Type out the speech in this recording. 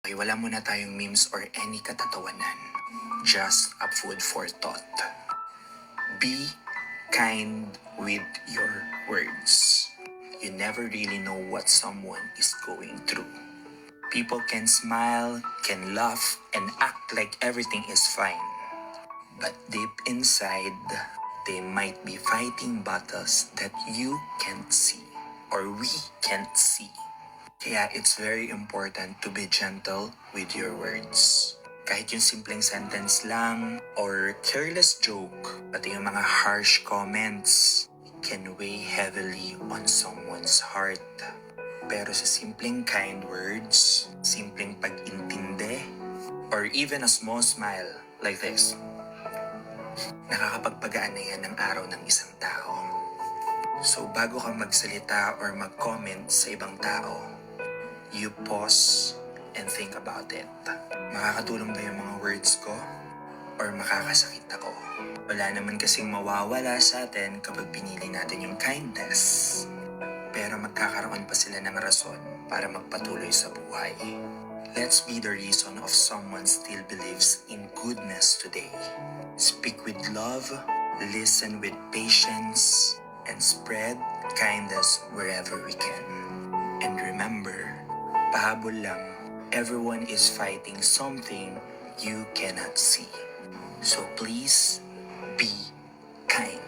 Okay, wala muna tayong memes or any katatawanan. Just a food for thought. Be kind with your words. You never really know what someone is going through. People can smile, can laugh, and act like everything is fine. But deep inside, they might be fighting battles that you can't see or we can't see. Kaya it's very important to be gentle with your words. Kahit yung simpleng sentence lang or careless joke, pati yung mga harsh comments can weigh heavily on someone's heart. Pero sa simpleng kind words, simpleng pag-intindi, or even a small smile like this, nakakapagpagaan na yan ng araw ng isang tao. So bago ka magsalita or mag-comment sa ibang tao, you pause and think about it. Makakatulong ba yung mga words ko? Or makakasakit ako? Wala naman kasing mawawala sa atin kapag pinili natin yung kindness. Pero magkakaroon pa sila ng rason para magpatuloy sa buhay. Let's be the reason of someone still believes in goodness today. Speak with love, listen with patience, and spread kindness wherever we can. And remember, pahabol lang, everyone is fighting something you cannot see. So please, be kind.